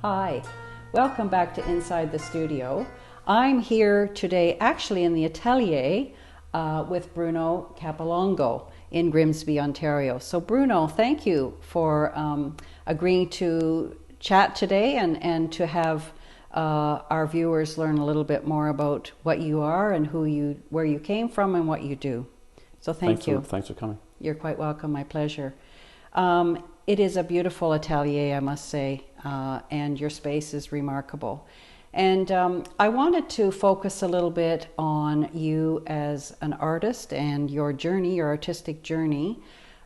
Hi, welcome back to Inside the Studio. I'm here today actually in the atelier with Bruno Capolongo in Grimsby, Ontario. So Bruno, thank you for agreeing to chat today and to have our viewers learn a little bit more about what you are and where you came from and what you do. So thank you. Thanks for coming. You're quite welcome, my pleasure. It is a beautiful atelier, I must say, and your space is remarkable. And I wanted to focus a little bit on you as an artist and your journey, your artistic journey.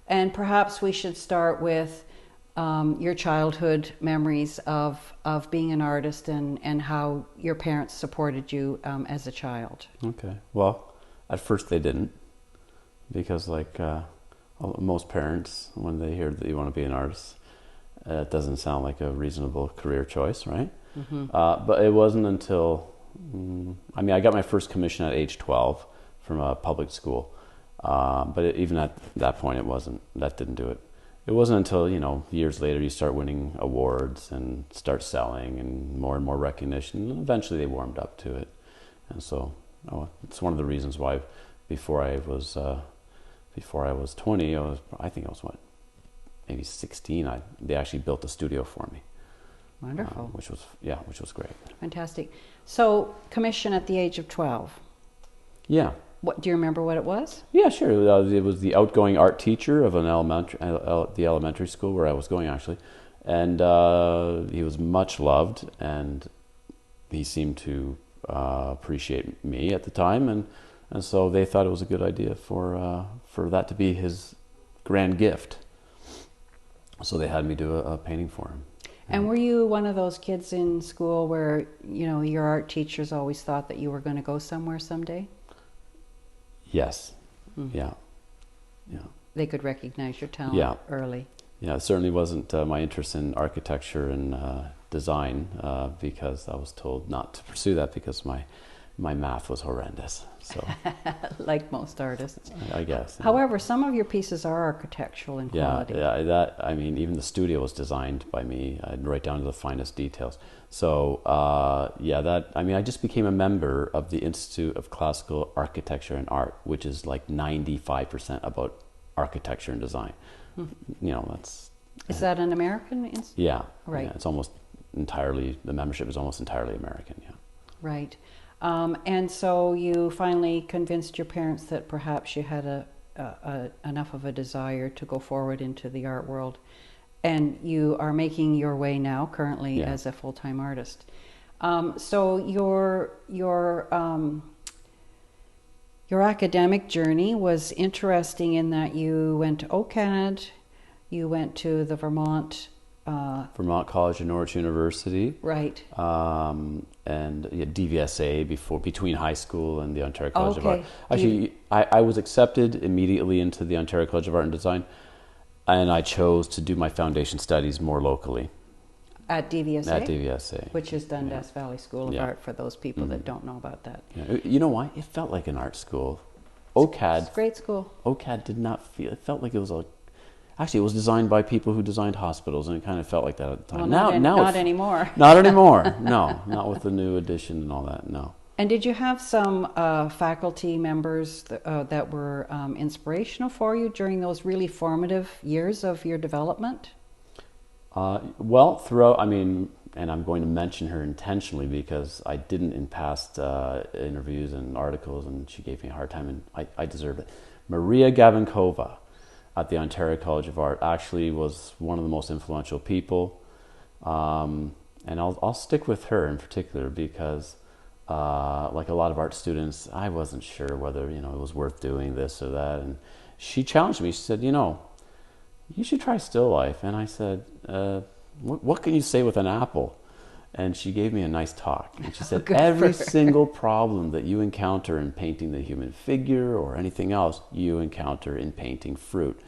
And perhaps we should start with your childhood memories of being an artist and how your parents supported you as a child. Okay. Well, at first they didn't, because most parents, when they hear that you want to be an artist, it doesn't sound like a reasonable career choice, right? Mm-hmm. But it wasn't until, I got my first commission at age 12 from a public school. But even at that point, that didn't do it. It wasn't until, years later you start winning awards and start selling and more recognition. And eventually they warmed up to it. And so it's one of the reasons why before I was 20, I think I was maybe 16. They actually built a studio for me. Wonderful. Which was great. Fantastic. So, commission at the age of 12. Yeah. What do you remember what it was? Yeah, sure. It was the outgoing art teacher of the elementary school where I was going, actually, and he was much loved, and he seemed to appreciate me at the time, and so they thought it was a good idea for that to be his grand gift. So they had me do a painting for him. And were you one of those kids in school where, your art teachers always thought that you were going to go somewhere someday? Yes. Mm-hmm. Yeah. They could recognize your talent early. Yeah, it certainly wasn't my interest in architecture and design because I was told not to pursue that because my math was horrendous. So, like most artists, I guess. Yeah. However, some of your pieces are architectural in quality. Even the studio was designed by me, right down to the finest details. So, I just became a member of the Institute of Classical Architecture and Art, which is like 95% about architecture and design. Mm-hmm. Is that an American institute? Yeah. Right. Yeah, it's almost entirely, the membership is almost entirely American, yeah. Right. And so you finally convinced your parents that perhaps you had enough of a desire to go forward into the art world, and you are making your way now currently as a full-time artist. So your academic journey was interesting in that you went to OCAD, you went to the Vermont College of Norwich University, right? And DVSA between high school and the Ontario College of Art. Actually, I was accepted immediately into the Ontario College of Art and Design, and I chose to do my foundation studies more locally. At DVSA? At DVSA. Which is Dundas Valley School of Art, for those people that don't know about that. Yeah. You know why? It felt like an art school. OCAD. It's a great school. OCAD did not feel, it felt like it was actually, it was designed by people who designed hospitals, and it kind of felt like that at the time. Well, not anymore. Not anymore. No, not with the new edition and all that. No. And did you have some faculty members that were inspirational for you during those really formative years of your development? Well, throughout, and I'm going to mention her intentionally because I didn't in past interviews and articles, and she gave me a hard time, and I deserve it. Maria Gavinkova at the Ontario College of Art actually was one of the most influential people, and I'll stick with her in particular because like a lot of art students, I wasn't sure whether it was worth doing this or that, and she challenged me. She said, you should try still life. And I said, what can you say with an apple? And she gave me a nice talk. And she said, every single problem that you encounter in painting the human figure or anything else, you encounter in painting fruit.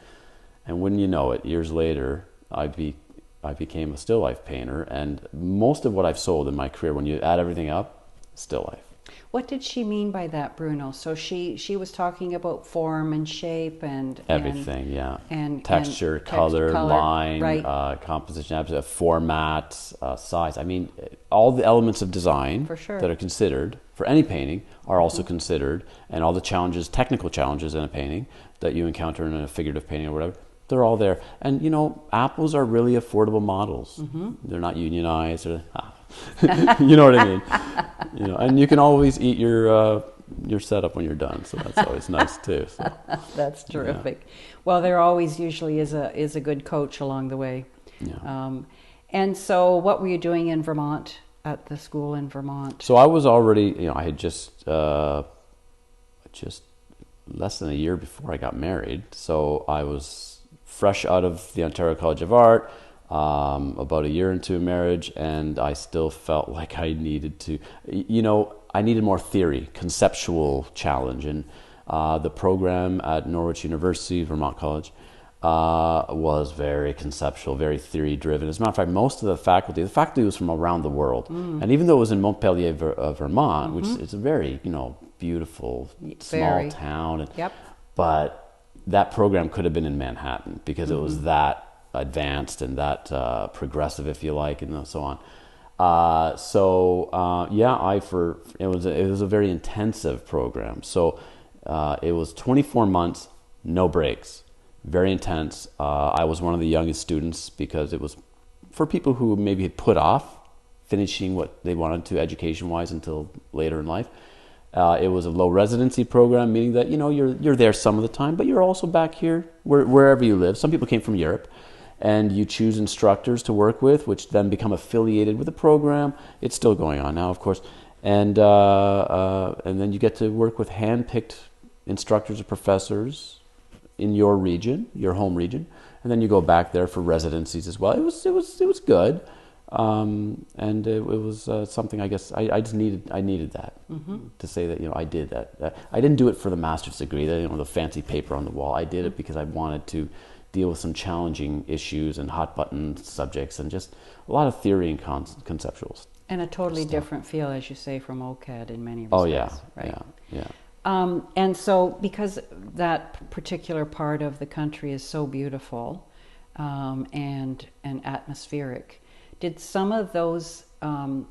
And wouldn't you know it, years later, I became a still life painter. And most of what I've sold in my career, when you add everything up, still life. What did she mean by that, Bruno? So she was talking about form and shape and Everything, yeah. and Texture, and color, line, right. composition, format, size. I mean, all the elements of design For sure. that are considered for any painting are also considered, and all the challenges, technical challenges in a painting that you encounter in a figurative painting or whatever, they're all there. And, you know, apples are really affordable models. They're not unionized. Or, you know what I mean? You know, and you can always eat your setup when you're done, so that's always nice too. So. That's terrific. Yeah. Well, there always usually is a good coach along the way. Yeah. And so, what were you doing in Vermont at the school in Vermont? So I was already, you know, I had just less than a year before I got married. So I was fresh out of the Ontario College of Art. About a year into a marriage, and I still felt like I needed to, you know, I needed more theory, conceptual challenge. And the program at Norwich University, Vermont College, was very conceptual, very theory driven. As a matter of fact, most of the faculty was from around the world. And even though it was in Montpelier, Vermont, which is a very, you know, beautiful small town, and, but that program could have been in Manhattan because it was that advanced and that progressive, if you like, and so on. It was a very intensive program. So it was 24 months, no breaks, very intense. I was one of the youngest students because it was for people who maybe had put off finishing what they wanted to education-wise until later in life. It was a low residency program, meaning that, you know, you're there some of the time, but you're also back here wherever you live. Some people came from Europe. And you choose instructors to work with, which then become affiliated with the program. It's still going on now, of course. And then you get to work with hand-picked instructors or professors in your region, your home region. And then you go back there for residencies as well. It was good. And it was something, I guess, I needed that to say that, you know, I did that. I didn't do it for the master's degree, you know, the fancy paper on the wall. I did it because I wanted to deal with some challenging issues and hot button subjects and just a lot of theory and conceptuals. And a totally different feel, as you say, from OCAD in many respects. Oh yeah, right? Yeah. And so because that particular part of the country is so beautiful and atmospheric, did some of those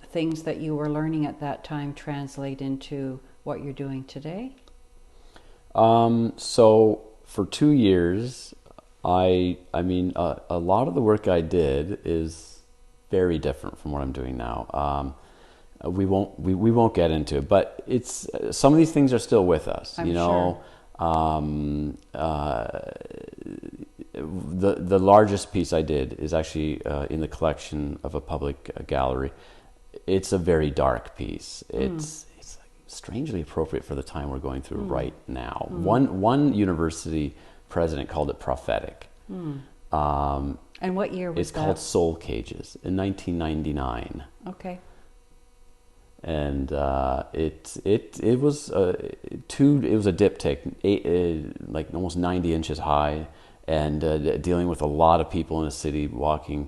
things that you were learning at that time translate into what you're doing today? So for 2 years, I mean, a lot of the work I did is very different from what I'm doing now. We won't get into it, but it's some of these things are still with us. I'm you know, sure. The largest piece I did is actually in the collection of a public gallery. It's a very dark piece. It's strangely appropriate for the time we're going through right now. One university president called it prophetic. And what year was it's that? Called Soul Cages in 1999. Okay. And it was a diptych, like almost 90 inches high, and dealing with a lot of people in a city walking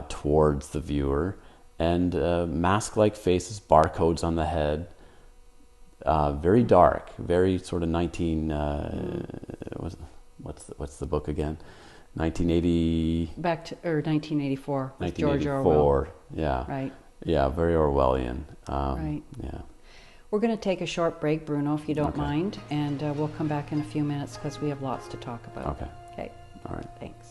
towards the viewer, and mask-like faces, barcodes on the head. Very dark, very sort of 19. What's the book again? 1980. 1984. With 1984. George Orwell. Yeah. Right. Yeah, very Orwellian. Right. Yeah. We're going to take a short break, Bruno, if you don't mind, and we'll come back in a few minutes because we have lots to talk about. Okay. All right. Thanks.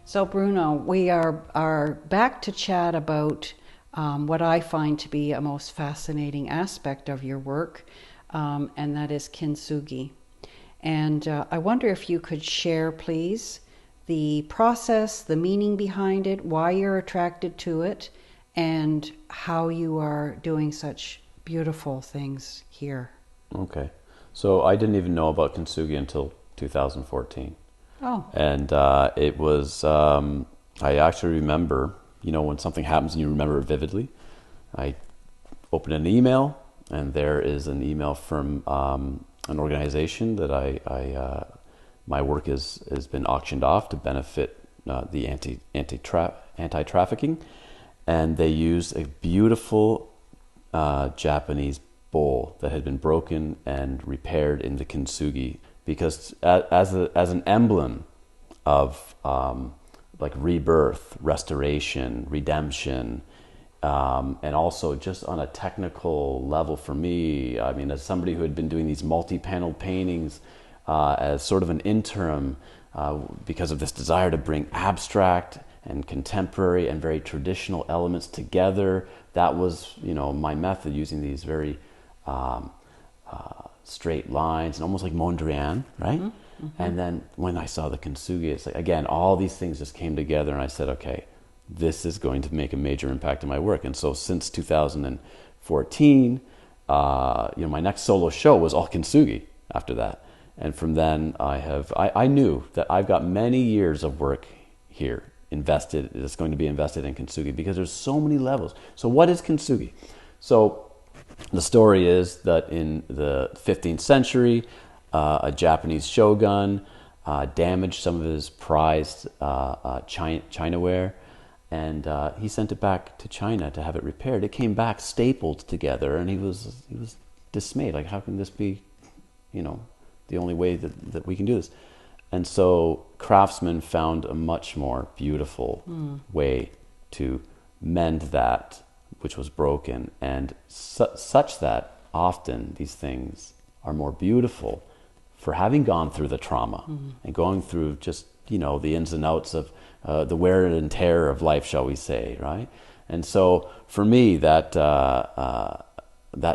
So, Bruno, we are back to chat about what I find to be a most fascinating aspect of your work, and that is Kintsugi. And I wonder if you could share, please, the process, the meaning behind it, why you're attracted to it, and how you are doing such beautiful things here. Okay. So I didn't even know about Kinzugi until 2014. Oh. And it was, I actually remember, you know, when something happens and you remember it vividly. I opened an email, and there is an email from an organization that my work has been auctioned off to benefit the anti-trafficking, and they used a beautiful Japanese bowl that had been broken and repaired in the Kintsugi, because as an emblem of like rebirth, restoration, redemption, and also just on a technical level for me, I mean, as somebody who had been doing these multi-panel paintings as sort of an interim, because of this desire to bring abstract and contemporary and very traditional elements together, that was, you know, my method, using these very straight lines and almost like Mondrian, right? Mm-hmm. Mm-hmm. And then when I saw the Kintsugi, it's like, again, all these things just came together, and I said, okay, this is going to make a major impact in my work. And so since 2014, you know, my next solo show was all Kintsugi after that. And from then I knew that I've got many years of work here invested, that's going to be invested in Kintsugi, because there's so many levels. So what is Kintsugi? So the story is that in the 15th century, a Japanese shogun damaged some of his prized chinaware, and he sent it back to China to have it repaired. It came back stapled together, and he was dismayed. Like, how can this be, you know, the only way that we can do this? And so craftsmen found a much more beautiful way to mend that which was broken, and such that often these things are more beautiful for having gone through the trauma and going through just, you know, the ins and outs of the wear and tear of life, shall we say, right? And so for me, that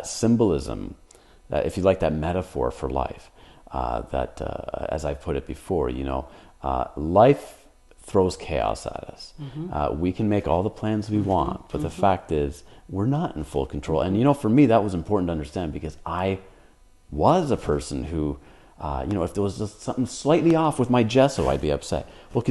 symbolism, if you like, that metaphor for life, as I've put it before, you know, life throws chaos at us. We can make all the plans we want, but the fact is, we're not in full control. And, you know, for me, that was important to understand, because I was a person who, you know, if there was just something slightly off with my gesso, I'd be upset. Well,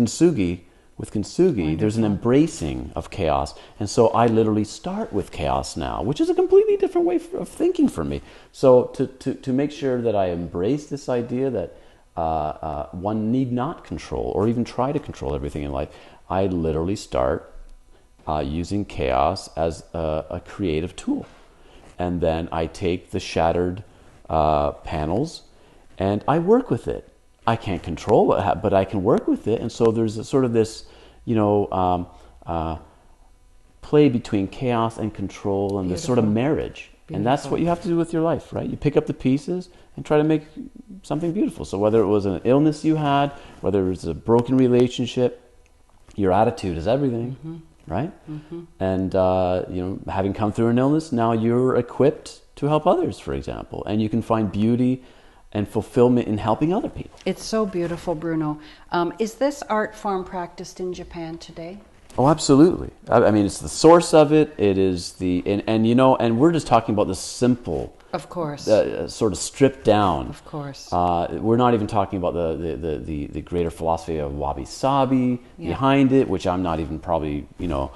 with Kintsugi, there's an embracing of chaos. And so I literally start with chaos now, which is a completely different way of thinking for me. So to make sure that I embrace this idea that one need not control or even try to control everything in life, I literally start using chaos as a creative tool. And then I take the shattered panels and I work with it. I can't control it, but I can work with it. And so there's a sort of this, you know, play between chaos and control, and this sort of marriage. Beautiful. And that's what you have to do with your life, right? You pick up the pieces and try to make something beautiful. So whether it was an illness you had, whether it was a broken relationship, your attitude is everything, right? And, you know, having come through an illness, now you're equipped to help others, for example. And you can find beauty and fulfillment in helping other people. It's so beautiful, Bruno. Is this art form practiced in Japan today? Oh, absolutely. I mean, it's the source of it. It is and you know, and we're just talking about the simple, of course, sort of stripped down. Of course. We're not even talking about the greater philosophy of Wabi-sabi behind it, which I'm not even probably, you know,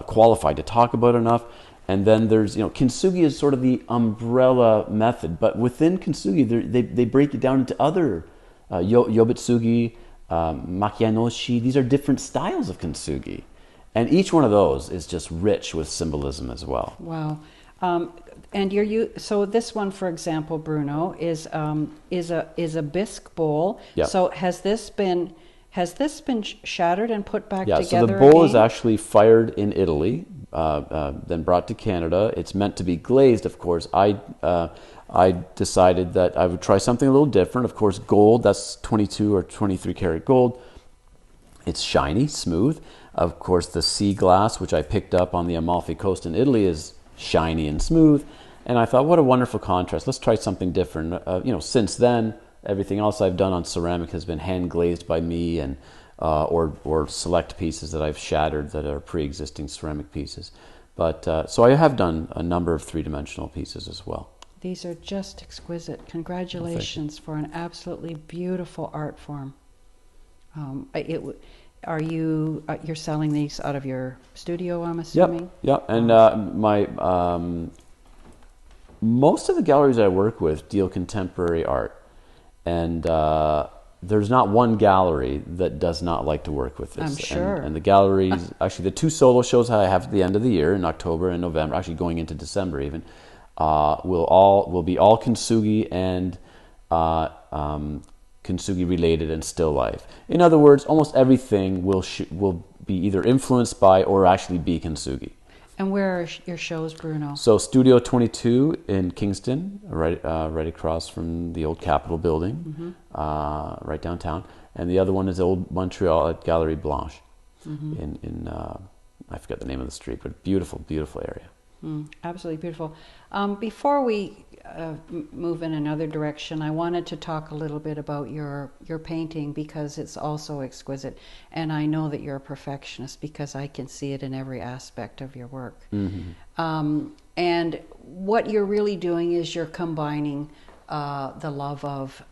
qualified to talk about enough. And then there's, you know, Kintsugi is sort of the umbrella method, but within Kintsugi, they break it down into other Yobutsugi, Maki-e. These are different styles of Kintsugi, and each one of those is just rich with symbolism as well. Wow. And so this one, for example, Bruno, is a bisque bowl. Yep. So has this been shattered and put back together? So the bowl again? is actually fired in Italy, then brought to Canada. It's meant to be glazed, of course. I decided that I would try something a little different. Of course, gold, that's 22 or 23 karat gold. It's shiny, smooth. Of course, the sea glass, which I picked up on the Amalfi Coast in Italy, is shiny and smooth. And I thought, what a wonderful contrast. Let's try something different. You know, since then, everything else I've done on ceramic has been hand glazed by me, and or select pieces that I've shattered that are pre-existing ceramic pieces. But so I have done a number of three-dimensional pieces as well. These are just exquisite. Congratulations for an absolutely beautiful art form. You're selling these out of your studio, I'm assuming? Yep. And my most of the galleries I work with deal contemporary art, and there's not one gallery that does not like to work with this. I'm sure. And the galleries, actually the two solo shows I have at the end of the year in October and November, actually going into December even, will be all Kintsugi and Kintsugi related and still life. In other words, almost everything will be either influenced by or actually be Kintsugi. And where are your shows, Bruno? So Studio 22 in Kingston, right across from the old Capitol building, right downtown. And the other one is Old Montreal at Galerie Blanche in I forget the name of the street, but beautiful, beautiful area. Absolutely beautiful. Before we move in another direction, I wanted to talk a little bit about your painting, because it's also exquisite, and I know that you're a perfectionist because I can see it in every aspect of your work. And what you're really doing is you're combining the love of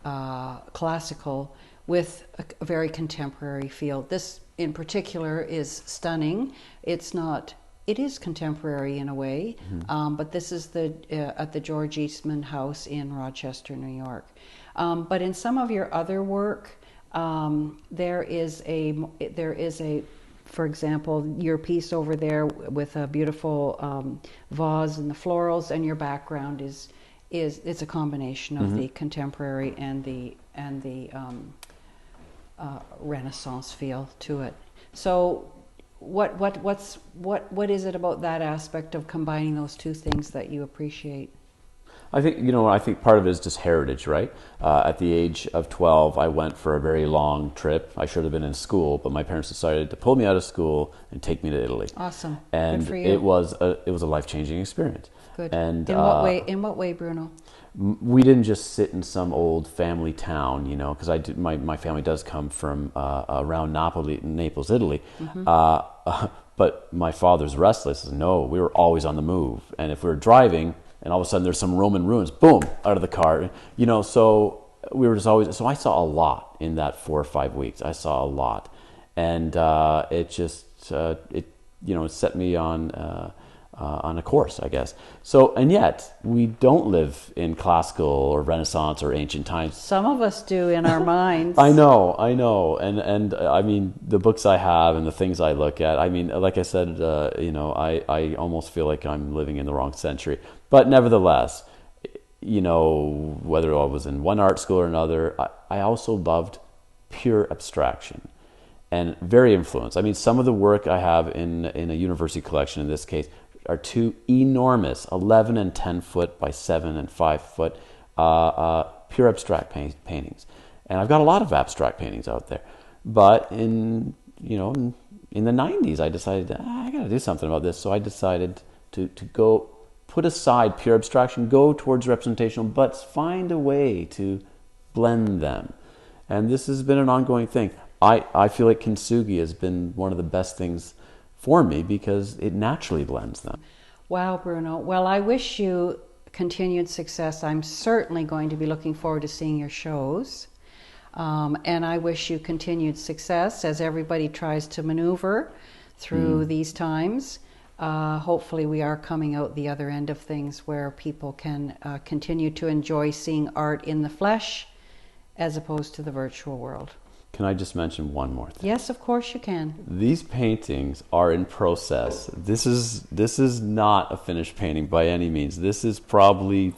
classical with a very contemporary feel. This in particular is stunning. It is contemporary in a way, but this is at the George Eastman House in Rochester, New York. But in some of your other work, there is a, for example, your piece over there with a beautiful vase and the florals, and your background it's a combination of the contemporary and the Renaissance feel to it. So what is it about that aspect of combining those two things that you appreciate? I think part of it is just heritage, right? At the age of 12, I went for a very long trip. I should have been in school, but my parents decided to pull me out of school and take me to Italy. Awesome. And good for you. it was a life-changing experience. Good. And in what way, Bruno? We didn't just sit in some old family town, because my family does come from around Naples, Italy. But my father's restless. No, we were always on the move. And if we were driving and all of a sudden there's some Roman ruins, boom, out of the car, so we were just always, so I saw a lot in that 4 or 5 weeks. I saw a lot. And it just, it set me on a course, I guess. So, and yet we don't live in classical or Renaissance or ancient times. Some of us do in our minds. I know, and I mean the books I have and the things I look at. I mean, like I said, I almost feel like I'm living in the wrong century. But nevertheless, whether I was in one art school or another, I also loved pure abstraction. And very influenced. I mean, some of the work I have in a university collection in this case are two enormous 11 and 10 foot by 7 and 5 foot pure abstract paintings. And I've got a lot of abstract paintings out there. But in the 90s, I decided I got to do something about this. So I decided to go put aside pure abstraction, go towards representational, but find a way to blend them. And this has been an ongoing thing. I feel like Kintsugi has been one of the best things for me because it naturally blends them. Wow, Bruno. Well, I wish you continued success. I'm certainly going to be looking forward to seeing your shows. And I wish you continued success as everybody tries to maneuver through these times. Hopefully we are coming out the other end of things where people can continue to enjoy seeing art in the flesh as opposed to the virtual world. Can I just mention one more thing? Yes, of course you can. These paintings are in process. This is not a finished painting by any means. This is probably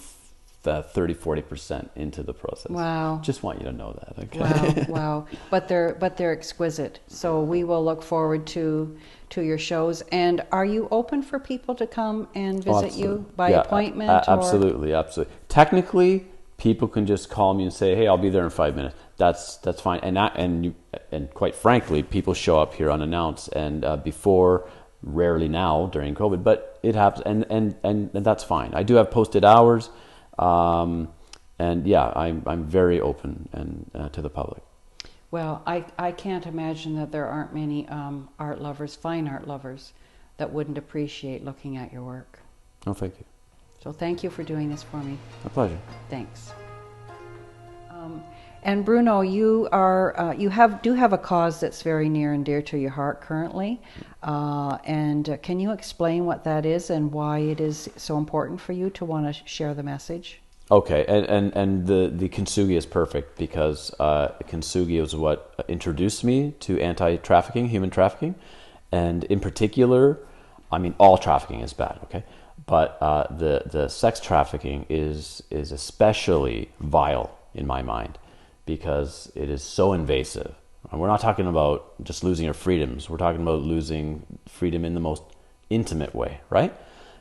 30-40% into the process. Wow. Just want you to know that. Okay. Wow. But they're exquisite. So we will look forward to your shows. And are you open for people to come and visit you by appointment? Absolutely. Technically, people can just call me and say, "Hey, I'll be there in 5 minutes." That's fine. And quite frankly, people show up here unannounced. And before, rarely now during COVID, but it happens. And that's fine. I do have posted hours. I'm very open and to the public. Well, I can't imagine that there aren't many art lovers, fine art lovers, that wouldn't appreciate looking at your work. Oh, thank you. So thank you for doing this for me. A pleasure. Thanks. And Bruno, you do have a cause that's very near and dear to your heart currently. And can you explain what that is and why it is so important for you to want to share the message? Okay, and the Kinzugi is perfect because Kinzugi was what introduced me to anti-trafficking, human trafficking, and in particular, I mean, all trafficking is bad, okay? But the sex trafficking is especially vile in my mind because it is so invasive. And we're not talking about just losing your freedoms. We're talking about losing freedom in the most intimate way, right?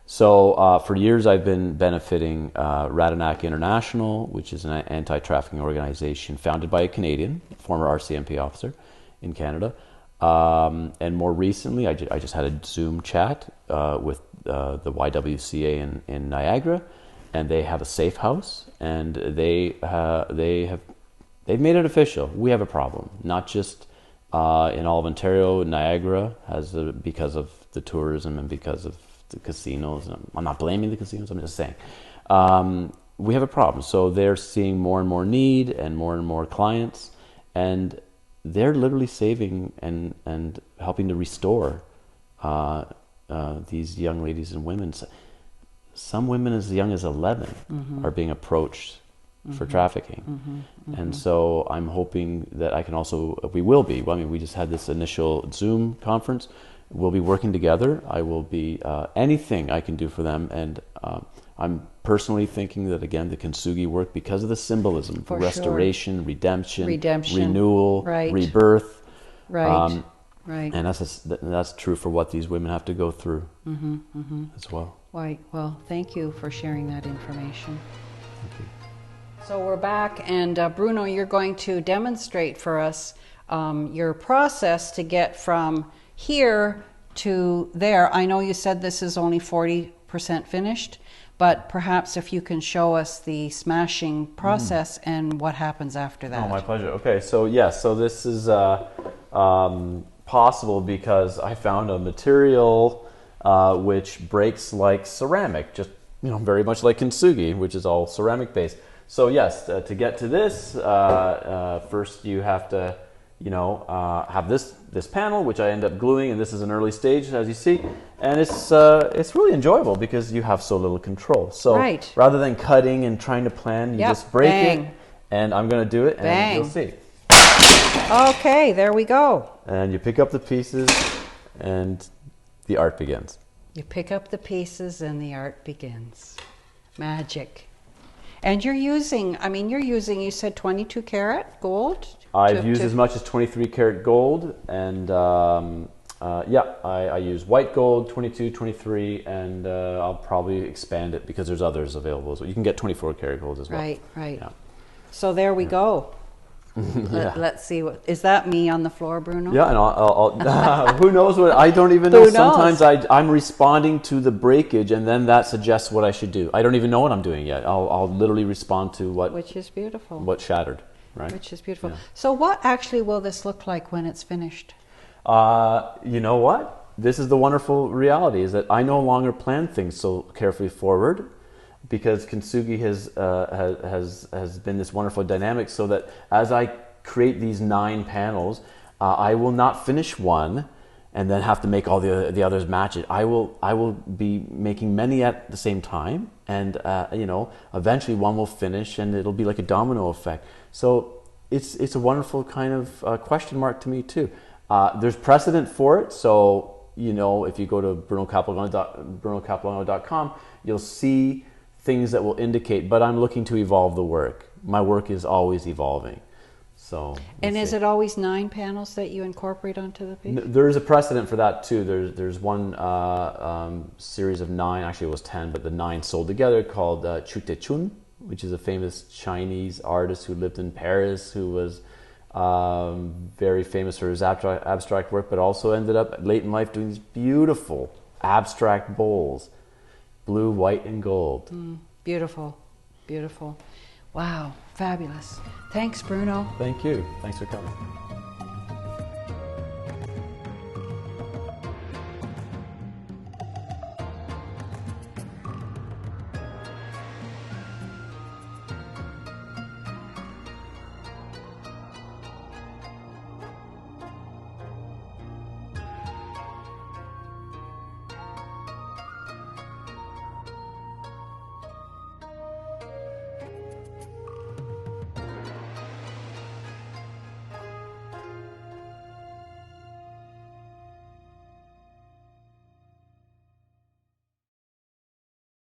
So for years I've been benefiting Radanak International, which is an anti-trafficking organization founded by a Canadian, former RCMP officer in Canada. And more recently, I just had a Zoom chat with the YWCA in Niagara, and they have a safe house, and they've made it official. We have a problem, not just in all of Ontario. Niagara has because of the tourism and because of the casinos. I'm not blaming the casinos. I'm just saying we have a problem. So they're seeing more and more need and more clients, and they're literally saving and helping to restore these young ladies and women. Some women as young as 11 are being approached for trafficking. And so I'm hoping that I can also, we will be, I mean, we just had this initial Zoom conference. We'll be working together. I will be anything I can do for them. And I'm personally thinking that, again, the Kintsugi work, because of the symbolism for restoration, sure. redemption, renewal, right. rebirth. Right, right. And that's true for what these women have to go through as well. Right. Well, thank you for sharing that information. Thank you. So we're back, and Bruno, you're going to demonstrate for us your process to get from here to there. I know you said this is only 40% finished, but perhaps if you can show us the smashing process and what happens after that. Oh, my pleasure. Okay, so yes, so this is possible because I found a material which breaks like ceramic, just very much like Kintsugi, which is all ceramic based. So yes, to get to this, first you have to, have this panel, which I end up gluing, and this is an early stage, as you see, and it's really enjoyable because you have so little control. So right. rather than cutting and trying to plan, you just break Bang. it, and I'm going to do it, and Bang. you'll see. Okay, there we go. And you pick up the pieces, and the art begins. You pick up the pieces, and the art begins. Magic. And you're using, you said 22 karat gold? I've used as much as 23 karat gold, and I use white gold, 22, 23, and I'll probably expand it because there's others available. So you can get 24 karat gold as well. Right, right. Yeah. So there we go. Yeah. Let's see, is that me on the floor, Bruno? Yeah, and I'll who knows what, I don't even know. Sometimes I'm responding to the breakage, and then that suggests what I should do. I don't even know what I'm doing yet. I'll literally respond to which is beautiful. What shattered, right? Which is beautiful. Yeah. So what actually will this look like when it's finished? You know what? This is the wonderful reality, is that I no longer plan things so carefully forward, because Kintsugi has been this wonderful dynamic, so that as I create these 9 panels, I will not finish one and then have to make all the others match it. I will be making many at the same time, and eventually one will finish, and it'll be like a domino effect. So it's a wonderful kind of question mark to me too. There's precedent for it, so if you go to brunocapolongo.com, you'll see things that will indicate, but I'm looking to evolve the work. My work is always evolving. So and is it always 9 panels that you incorporate onto the piece? There's a precedent for that too. There's one series of 9, actually it was 10, but the 9 sold together, called Chun, which is a famous Chinese artist who lived in Paris, who was very famous for his abstract work, but also ended up late in life doing these beautiful abstract bowls. Blue, white, and gold. Beautiful, beautiful. Wow, fabulous. Thanks, Bruno. Thank you. Thanks for coming.